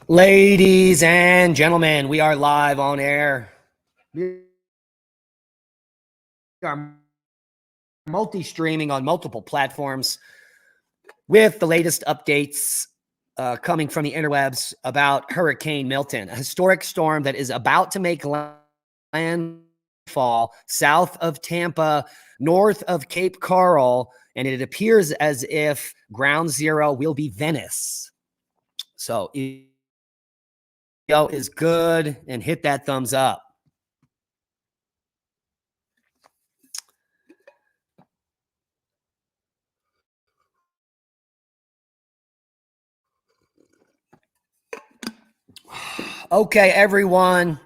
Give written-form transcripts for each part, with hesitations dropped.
Ladies and gentlemen, we are live on air. We are multi-streaming on multiple platforms with the latest updates coming from the interwebs about Hurricane Milton, a historic storm that is about to make landfall south of Tampa, north of Cape Coral, and it appears as if ground zero will be Venice. So is good and hit that thumbs up. Okay, everyone.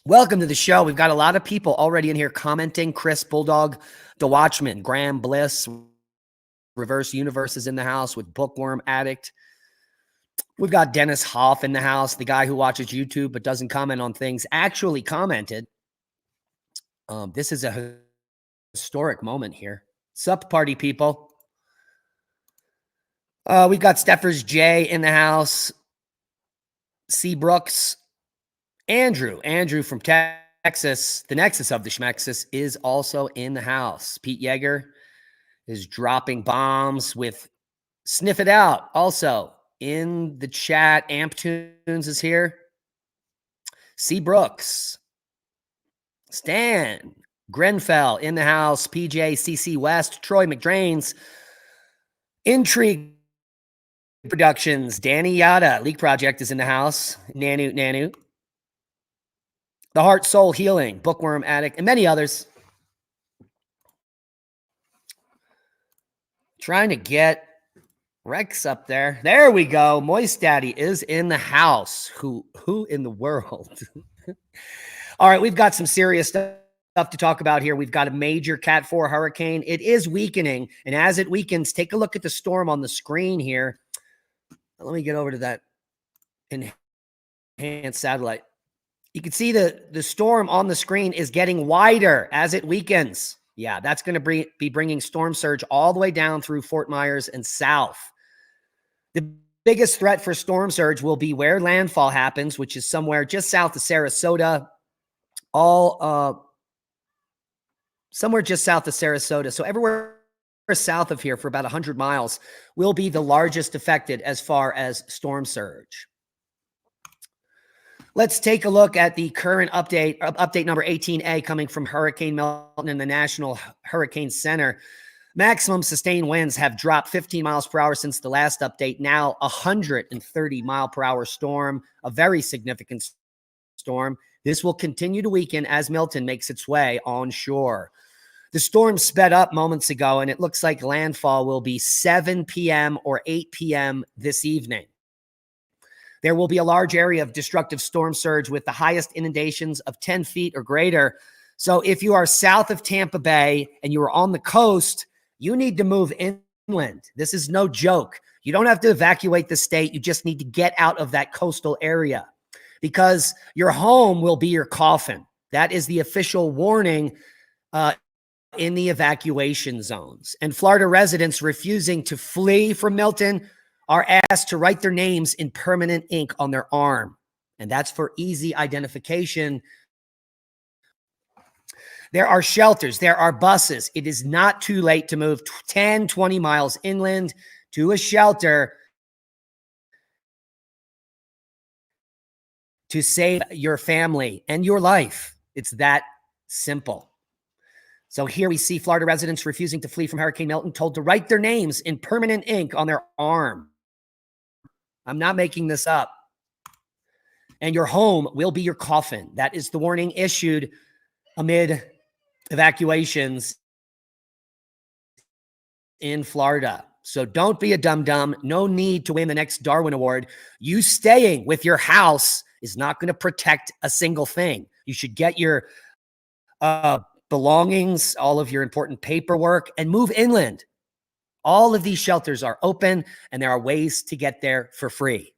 Welcome to the show. We've got a lot of people already in here commenting. Chris Bulldog, The Watchman, Graham Bliss, Reverse Universe is in the house with Bookworm Addict. We've got Dennis Hoff in the house, the guy who watches YouTube but doesn't comment on things, actually commented. This is a historic moment here. Sup, party people. We've got Steffers J in the house. C. Brooks. Andrew from Texas, the nexus of the Schmexus, is also in the house. Pete Yeager is dropping bombs with Sniff It Out. Also in the chat, Amp Tunes is here. C. Brooks. Stan Grenfell in the house. PJ CC West. Troy McDrains. Intrigue Productions. Danny Yada. Leak Project is in the house. Nanu. The Heart Soul Healing, Bookworm Addict, and many others. Trying to get Rex up there. There we go. Moist Daddy is in the house. Who in the world? All right, we've got some serious stuff to talk about here. We've got a major Cat 4 hurricane. It is weakening, and as it weakens, take a look at the storm on the screen here. Let me get over to that enhanced satellite. You can see the storm on the screen is getting wider as it weakens. Yeah, that's going to be bringing storm surge all the way down through Fort Myers and south. The biggest threat for storm surge will be where landfall happens, which is somewhere just south of Sarasota, somewhere just south of Sarasota. So everywhere south of here for about 100 miles will be the largest affected as far as storm surge. Let's take a look at the current update number 18A coming from Hurricane Milton and the National Hurricane Center. Maximum sustained winds have dropped 15 miles per hour since the last update. Now 130 mile per hour storm, a very significant storm. This will continue to weaken as Milton makes its way onshore. The storm sped up moments ago, and it looks like landfall will be 7 p.m. or 8 p.m. this evening. There will be a large area of destructive storm surge with the highest inundations of 10 feet or greater. So if you are south of Tampa Bay and you are on the coast, you need to move inland. This is no joke. You don't have to evacuate the state. You just need to get out of that coastal area because your home will be your coffin. That is the official warning in the evacuation zones. And Florida residents refusing to flee from Milton are asked to write their names in permanent ink on their arm. And that's for easy identification. There are shelters. There are buses. It is not too late to move 10, 20 miles inland to a shelter to save your family and your life. It's that simple. So here we see Florida residents refusing to flee from Hurricane Milton told to write their names in permanent ink on their arm. I'm not making this up. And your home will be your coffin. That is the warning issued amid evacuations in Florida. So don't be a dum-dum. No need to win the next Darwin Award. You staying with your house is not going to protect a single thing. You should get your belongings, all of your important paperwork, and move inland. All of these shelters are open, and there are ways to get there for free.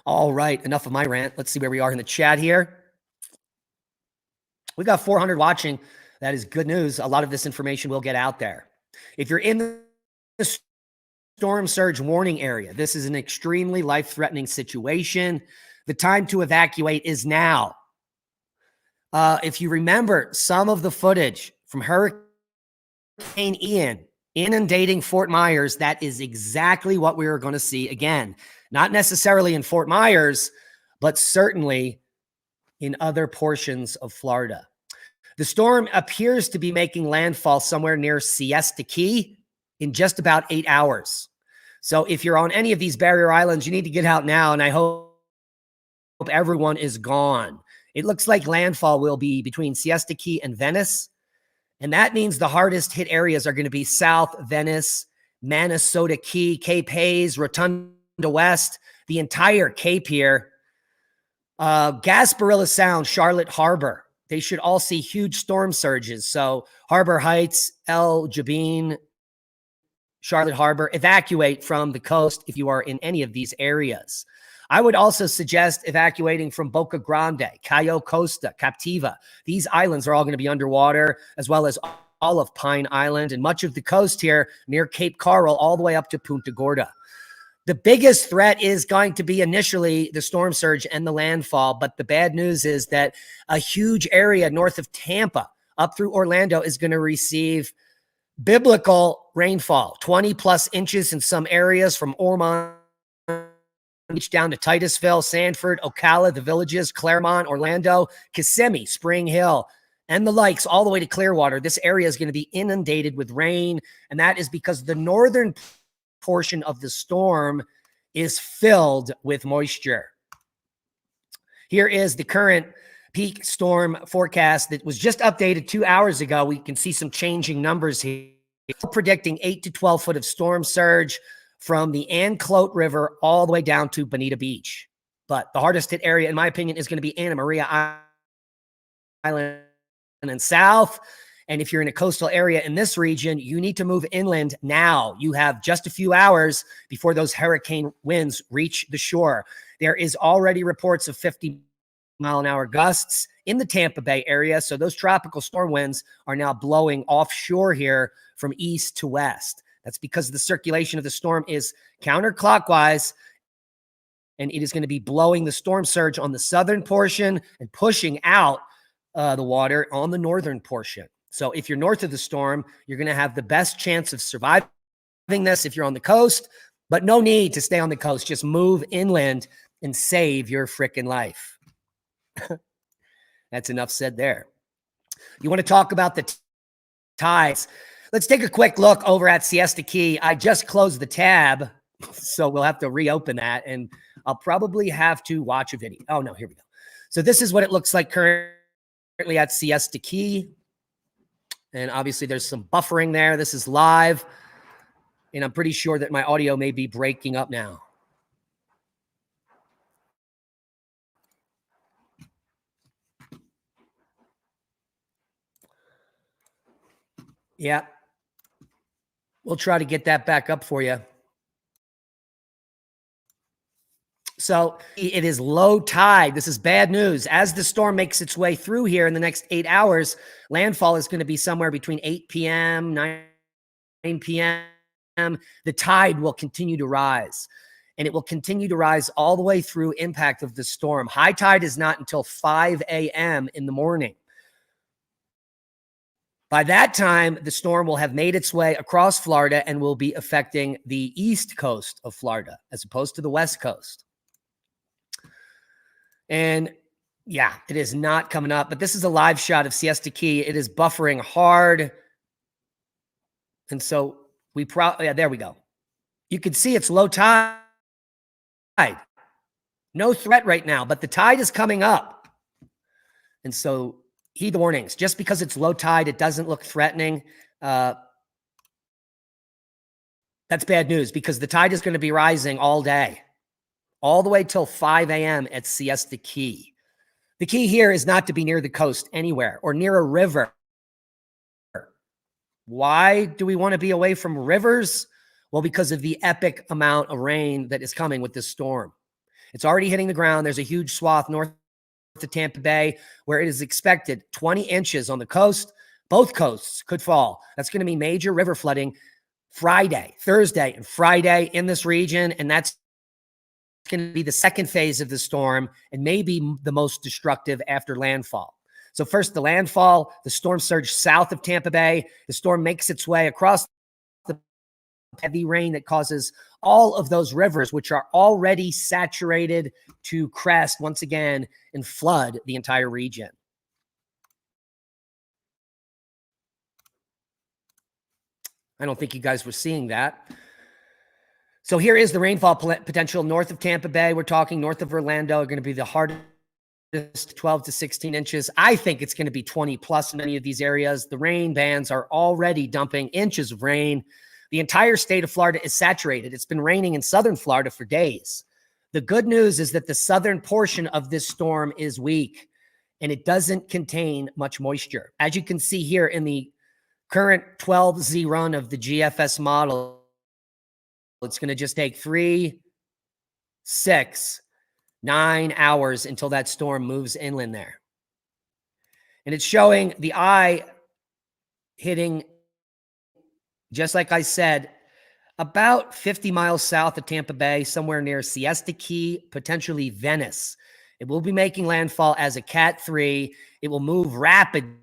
All right, enough of my rant. Let's see where we are in the chat here. We've got 400 watching. That is good news. A lot of this information will get out there. If you're in the storm surge warning area. This is an extremely life-threatening situation. The time to evacuate is now. If you remember some of the footage from Hurricane Ian inundating Fort Myers, that is exactly what we are going to see again. Not necessarily in Fort Myers, but certainly in other portions of Florida. The storm appears to be making landfall somewhere near Siesta Key in just about 8 hours. So if you're on any of these barrier islands, you need to get out now, and I hope everyone is gone. It looks like landfall will be between Siesta Key and Venice, and that means the hardest hit areas are going to be South Venice, Manasota Key, Cape Hayes, Rotunda West, the entire Cape here, Gasparilla Sound, Charlotte Harbor. They should all see huge storm surges. So Harbor Heights, El Jabin, Charlotte Harbor, evacuate from the coast if you are in any of these areas. I would also suggest evacuating from Boca Grande, Cayo Costa, Captiva. These islands are all going to be underwater, as well as all of Pine Island and much of the coast here near Cape Coral, all the way up to Punta Gorda. The biggest threat is going to be initially the storm surge and the landfall, but the bad news is that a huge area north of Tampa up through Orlando is going to receive biblical rainfall, 20 plus inches in some areas from Ormond Beach down to Titusville, Sanford, Ocala, the Villages, Claremont, Orlando, Kissimmee, Spring Hill, and the likes, all the way to Clearwater. This area is going to be inundated with rain, and that is because the northern portion of the storm is filled with moisture. Here is the current peak storm forecast that was just updated 2 hours ago. We can see some changing numbers here. Predicting 8 to 12 foot of storm surge from the Anclote River all the way down to Bonita Beach. But the hardest hit area, in my opinion, is going to be Anna Maria Island and south. And if you're in a coastal area in this region, you need to move inland now. You have just a few hours before those hurricane winds reach the shore. There is already reports of 50-mile-an-hour gusts in the Tampa Bay area. So those tropical storm winds are now blowing offshore here from east to west. That's because the circulation of the storm is counterclockwise, and it is going to be blowing the storm surge on the southern portion and pushing out the water on the northern portion. So if you're north of the storm, you're going to have the best chance of surviving this if you're on the coast, but no need to stay on the coast. Just move inland and save your frickin' life. That's enough said there. You want to talk about the tides? Let's take a quick look over at Siesta Key. I just closed the tab, so we'll have to reopen that, and I'll probably have to watch a video. Oh, no, here we go. So this is what it looks like currently at Siesta Key. And obviously there's some buffering there. This is live, and I'm pretty sure that my audio may be breaking up now. Yeah. We'll try to get that back up for you. So it is low tide. This is bad news. As the storm makes its way through here in the next 8 hours, landfall is going to be somewhere between 8 p.m., 9 p.m. The tide will continue to rise, and it will continue to rise all the way through impact of the storm. High tide is not until 5 a.m. in the morning. By that time, the storm will have made its way across Florida and will be affecting the east coast of Florida as opposed to the west coast. And yeah, it is not coming up, but this is a live shot of Siesta Key. It is buffering hard. And so yeah, there we go. You can see it's low tide. No threat right now, but the tide is coming up. And so heed the warnings. Just because it's low tide, it doesn't look threatening. That's bad news because the tide is going to be rising all day, all the way till 5 a.m. at Siesta Key. The key here is not to be near the coast anywhere or near a river. Why do we want to be away from rivers? Well, because of the epic amount of rain that is coming with this storm. It's already hitting the ground. There's a huge swath north to Tampa Bay where it is expected 20 inches on the coast. Both coasts could fall. That's going to be major river flooding Friday, Thursday, and Friday in this region, and that's going to be the second phase of the storm and maybe the most destructive after landfall. So first, the landfall, the storm surge south of Tampa Bay. The storm makes its way across the heavy rain that causes all of those rivers, which are already saturated, to crest once again and flood the entire region. I don't think you guys were seeing that. So here is the rainfall potential north of Tampa Bay. We're talking north of Orlando are going to be the hardest, 12 to 16 inches. I think it's going to be 20 plus in many of these areas. The rain bands are already dumping inches of rain. The entire state of Florida is saturated. It's been raining in southern Florida for days. The good news is that the southern portion of this storm is weak and it doesn't contain much moisture. As you can see here in the current 12Z run of the GFS model, it's going to just take 3, 6, 9 hours until that storm moves inland there. And it's showing the eye hitting, just like I said, about 50 miles south of Tampa Bay, somewhere near Siesta Key, potentially Venice. It will be making landfall as a Cat 3. It will move rapidly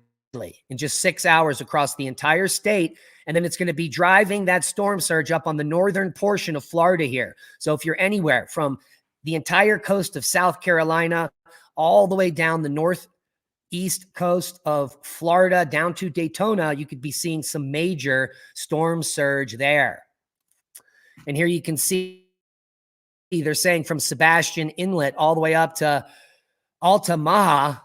in just 6 hours across the entire state. And then it's going to be driving that storm surge up on the northern portion of Florida here. So if you're anywhere from the entire coast of South Carolina all the way down the northeast coast of Florida down to Daytona, you could be seeing some major storm surge there. And here you can see they're saying from Sebastian Inlet all the way up to Altamaha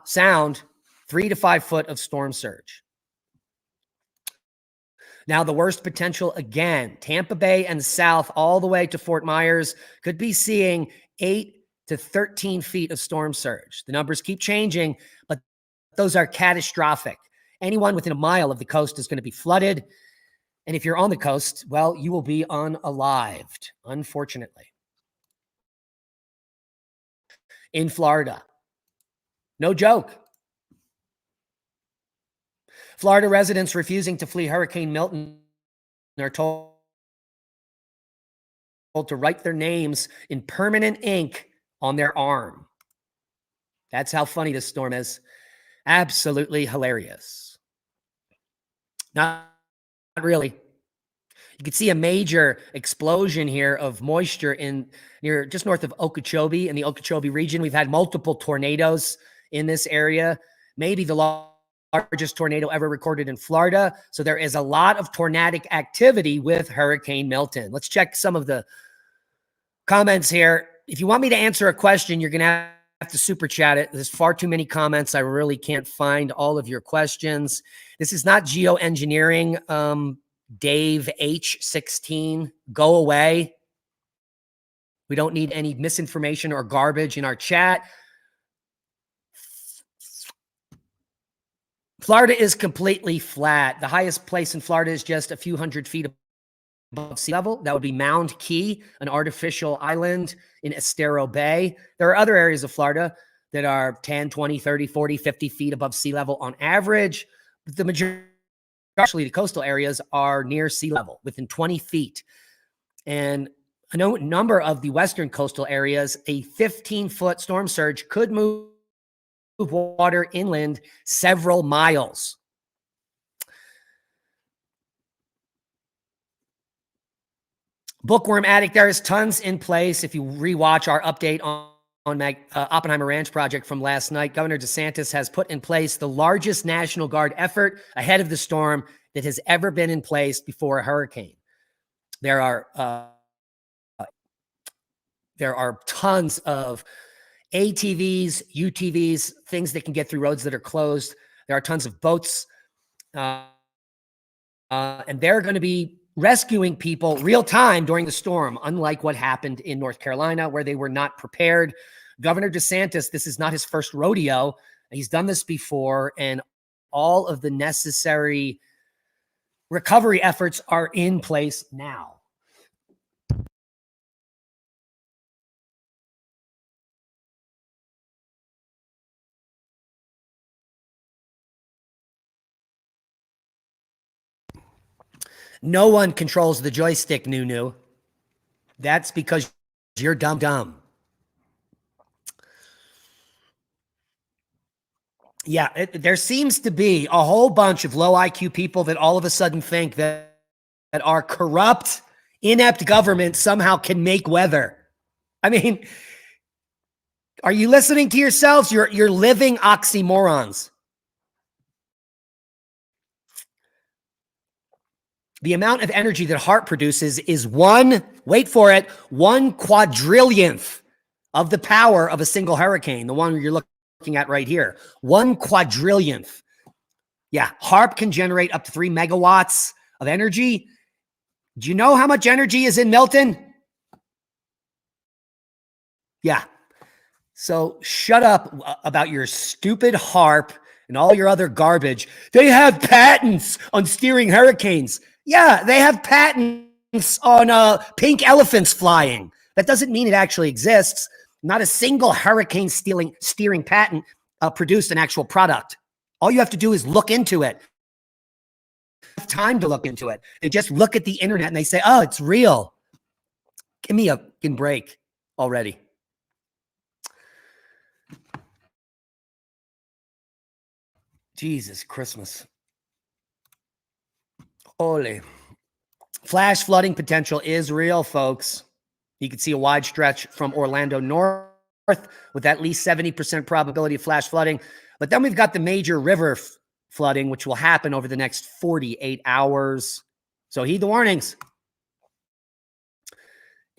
Sound, 3 to 5 foot of storm surge. Now, the worst potential again, Tampa Bay and south all the way to Fort Myers could be seeing 8 to 13 feet of storm surge. The numbers keep changing, but those are catastrophic. Anyone within a mile of the coast is going to be flooded. And if you're on the coast, well, you will be unalived, unfortunately. In Florida, no joke. Florida residents refusing to flee Hurricane Milton are told to write their names in permanent ink on their arm. That's how funny this storm is. Absolutely hilarious. Not really. You can see a major explosion here of moisture near just north of Okeechobee in the Okeechobee region. We've had multiple tornadoes in this area, maybe the largest tornado ever recorded in Florida. So there is a lot of tornadic activity with Hurricane Milton. Let's check some of the comments here. If you want me to answer a question, you're going to have to super chat it. There's far too many comments. I really can't find all of your questions. This is not geoengineering. Dave H16, go away. We don't need any misinformation or garbage in our chat. Florida is completely flat. The highest place in Florida is just a few hundred feet above sea level. That would be Mound Key, an artificial island in Estero Bay. There are other areas of Florida that are 10, 20, 30, 40, 50 feet above sea level on average. But the majority, actually the coastal areas, are near sea level, within 20 feet. And a number of the western coastal areas, a 15-foot storm surge could move water inland several miles. Bookworm Addict, there is tons in place. If you rewatch our update on Oppenheimer Ranch project from last night, Governor DeSantis has put in place the largest National Guard effort ahead of the storm that has ever been in place before a hurricane. There are tons of ATVs, UTVs, things that can get through roads that are closed. There are tons of boats, and they're going to be rescuing people real time during the storm, unlike what happened in North Carolina, where they were not prepared. Governor DeSantis, this is not his first rodeo. He's done this before, and all of the necessary recovery efforts are in place now. No one controls the joystick, Nunu. That's because you're dumb. Yeah, there seems to be a whole bunch of low IQ people that all of a sudden think that our corrupt, inept government somehow can make weather. I mean, are you listening to yourselves? You're living oxymorons. The amount of energy that HARP produces is wait for it, 1/4 of the power of a single hurricane, the one you're looking at right here. 1/4. Yeah, HARP can generate up to 3 megawatts of energy. Do you know how much energy is in Milton? Yeah. So shut up about your stupid HARP and all your other garbage. They have patents on steering hurricanes. Yeah, they have patents on pink elephants flying. That doesn't mean it actually exists. Not a single hurricane steering patent produced an actual product. All you have to do is look into it. Time to look into it. They just look at the internet and they say, oh, it's real. Give me a fucking break already. Jesus Christmas. Ole. Flash flooding potential is real, folks. You can see a wide stretch from Orlando north with at least 70% probability of flash flooding. But then we've got the major river flooding, which will happen over the next 48 hours. So heed the warnings.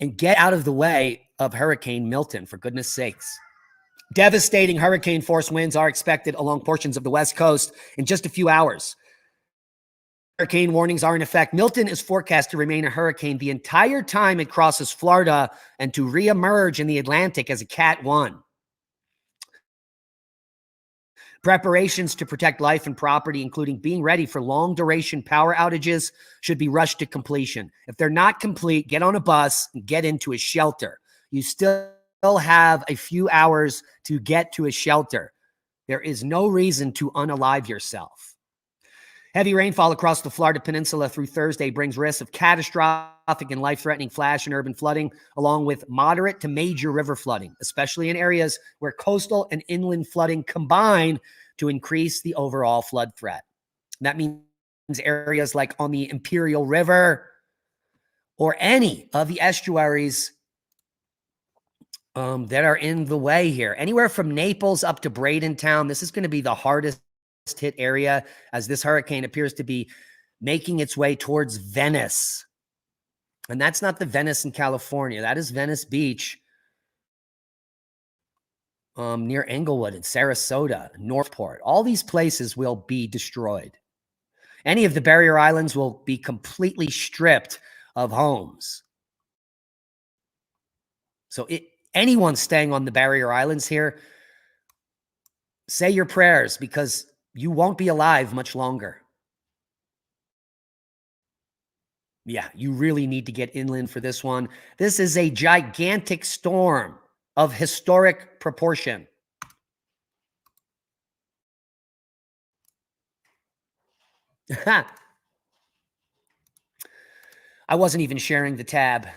And get out of the way of Hurricane Milton, for goodness sakes. Devastating hurricane force winds are expected along portions of the West Coast in just a few hours. Hurricane warnings are in effect. Milton is forecast to remain a hurricane the entire time it crosses Florida and to reemerge in the Atlantic as a Cat 1. Preparations to protect life and property, including being ready for long-duration power outages, should be rushed to completion. If they're not complete, get on a bus and get into a shelter. You still have a few hours to get to a shelter. There is no reason to unalive yourself. Heavy rainfall across the Florida Peninsula through Thursday brings risks of catastrophic and life-threatening flash and urban flooding, along with moderate to major river flooding, especially in areas where coastal and inland flooding combine to increase the overall flood threat. That means areas like on the Imperial River or any of the estuaries that are in the way here. Anywhere from Naples up to Bradentown, this is going to be the hardest hit area as this hurricane appears to be making its way towards Venice. And that's not the Venice in California. That is Venice Beach near Englewood and Sarasota, Northport. All these places will be destroyed. Any of the barrier islands will be completely stripped of homes. So anyone staying on the barrier islands here, say your prayers because you won't be alive much longer. Yeah, you really need to get inland for this one. This is a gigantic storm of historic proportion. I wasn't even sharing the tab.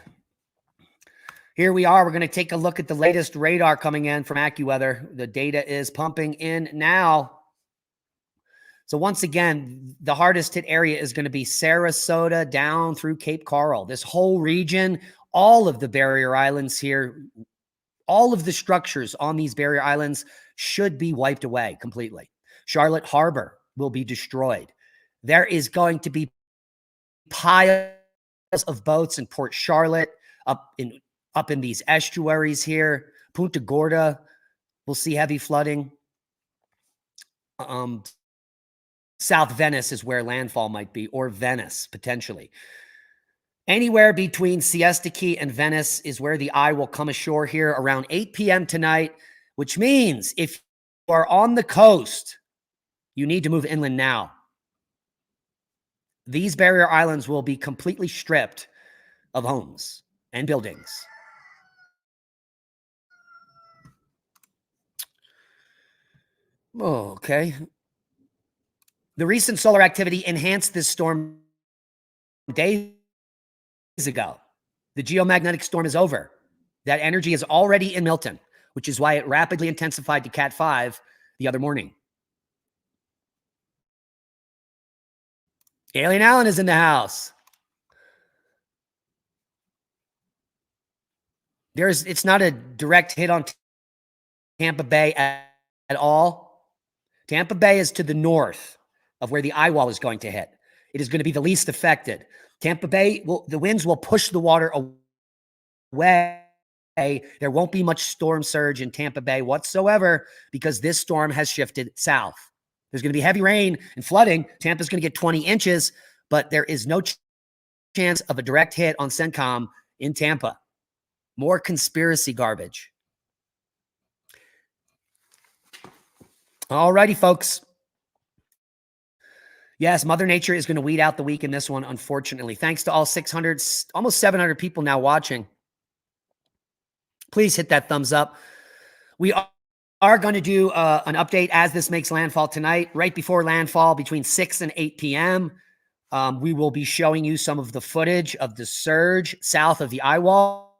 Here we are. We're going to take a look at the latest radar coming in from AccuWeather. The data is pumping in now. So once again, the hardest hit area is going to be Sarasota down through Cape Coral. This whole region, all of the barrier islands here, all of the structures on these barrier islands should be wiped away completely. Charlotte Harbor will be destroyed. There is going to be piles of boats in Port Charlotte, up in these estuaries here. Punta Gorda will see heavy flooding. South Venice is where landfall might be, or Venice, potentially. Anywhere between Siesta Key and Venice is where the eye will come ashore here around 8 p.m. tonight, which means if you are on the coast, you need to move inland now. These barrier islands will be completely stripped of homes and buildings. Oh, okay. The recent solar activity enhanced this storm days ago. The geomagnetic storm is over. That energy is already in Milton, which is why it rapidly intensified to Cat 5 the other morning. Alien Allen is in the house. It's not a direct hit on Tampa Bay at all. Tampa Bay is to the north of where the eye wall is going to hit. It is going to be the least affected. Tampa Bay, the winds will push the water away. There won't be much storm surge in Tampa Bay whatsoever because this storm has shifted south. There's going to be heavy rain and flooding. Tampa's going to get 20 inches, but there is no chance of a direct hit on Centcom in Tampa. More conspiracy garbage. All righty, folks. Yes, Mother Nature is going to weed out the weak in this one, unfortunately. Thanks to all 600, almost 700 people now watching. Please hit that thumbs up. We are going to do an update as this makes landfall tonight, right before landfall, between 6 and 8 p.m. We will be showing you some of the footage of the surge south of the eye wall.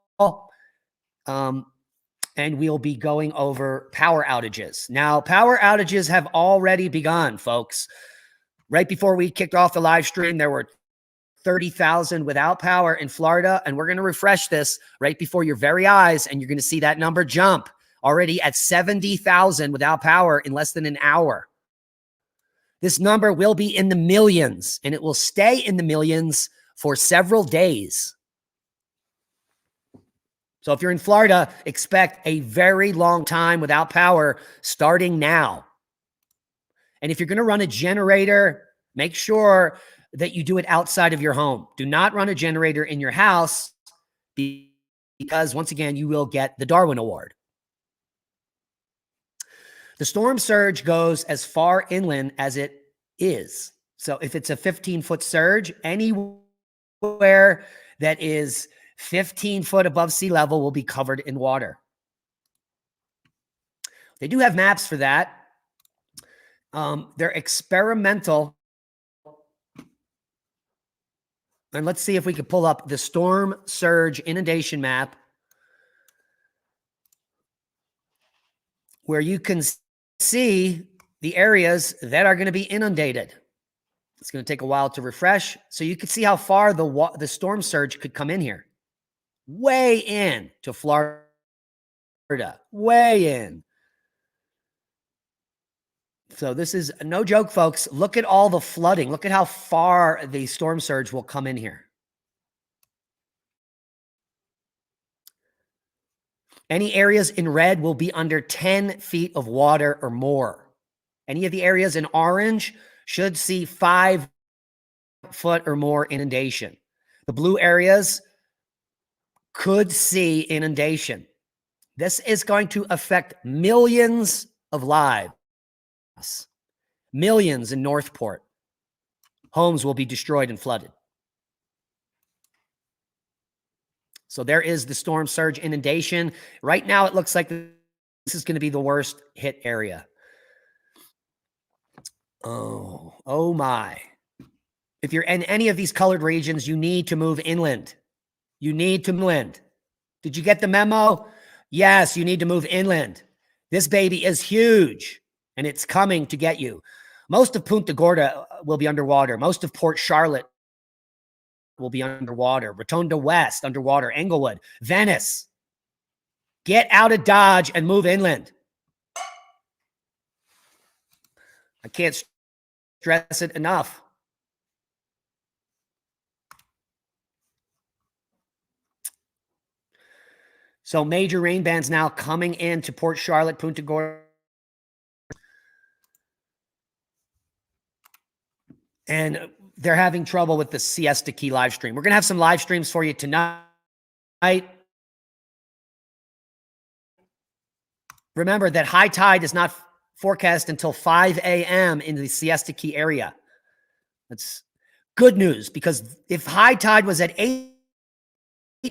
And we'll be going over power outages. Now, power outages have already begun, folks. Right before we kicked off the live stream, there were 30,000 without power in Florida, and we're going to refresh this right before your very eyes, and you're going to see that number jump already at 70,000 without power in less than an hour. This number will be in the millions, and it will stay in the millions for several days. So if you're in Florida, expect a very long time without power starting now. And if you're going to run a generator, make sure that you do it outside of your home. Do not run a generator in your house because, once again, you will get the Darwin Award. The storm surge goes as far inland as it is. So if it's a 15-foot surge, anywhere that is 15 foot above sea level will be covered in water. They do have maps for that. They're experimental. And let's see if we can pull up the storm surge inundation map where you can see the areas that are going to be inundated. It's going to take a while to refresh. So you can see how far the storm surge could come in here. Way in to Florida. Way in. So this is no joke, folks. Look at all the flooding. Look at how far the storm surge will come in here. Any areas in red will be under 10 feet of water or more. Any of the areas in orange should see 5 foot or more inundation. The blue areas could see inundation. This is going to affect millions of lives. Millions in Northport. Homes will be destroyed and flooded. So there is the storm surge inundation. Right now, it looks like this is going to be the worst hit area. Oh my. If you're in any of these colored regions, you need to move inland. You need to move inland. Did you get the memo? Yes, you need to move inland. This baby is huge, and it's coming to get you. Most of Punta Gorda will be underwater. Most of Port Charlotte will be underwater. Rotonda West, underwater. Englewood, Venice. Get out of Dodge and move inland. I can't stress it enough. So major rain bands now coming into Port Charlotte, Punta Gorda. And they're having trouble with the Siesta Key live stream. We're going to have some live streams for you tonight. Remember that high tide is not forecast until 5 a.m. in the Siesta Key area. That's good news, because if high tide was at 8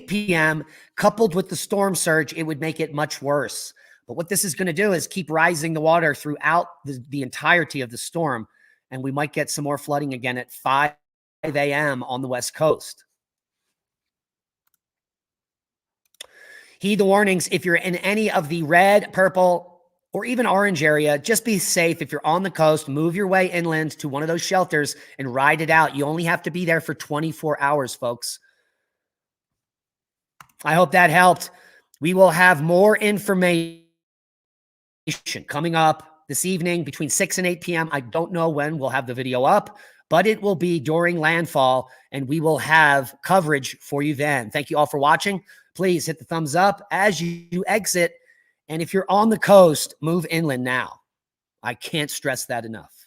p.m. coupled with the storm surge, it would make it much worse. But what this is going to do is keep rising the water throughout the entirety of the storm. And we might get some more flooding again at 5 a.m. on the West Coast. Heed the warnings. If you're in any of the red, purple, or even orange area, just be safe. If you're on the coast, move your way inland to one of those shelters and ride it out. You only have to be there for 24 hours, folks. I hope that helped. We will have more information coming up this evening between 6 and 8 p.m. I don't know when we'll have the video up, but it will be during landfall, and we will have coverage for you then. Thank you all for watching. Please hit the thumbs up as you exit. And if you're on the coast, move inland now. I can't stress that enough.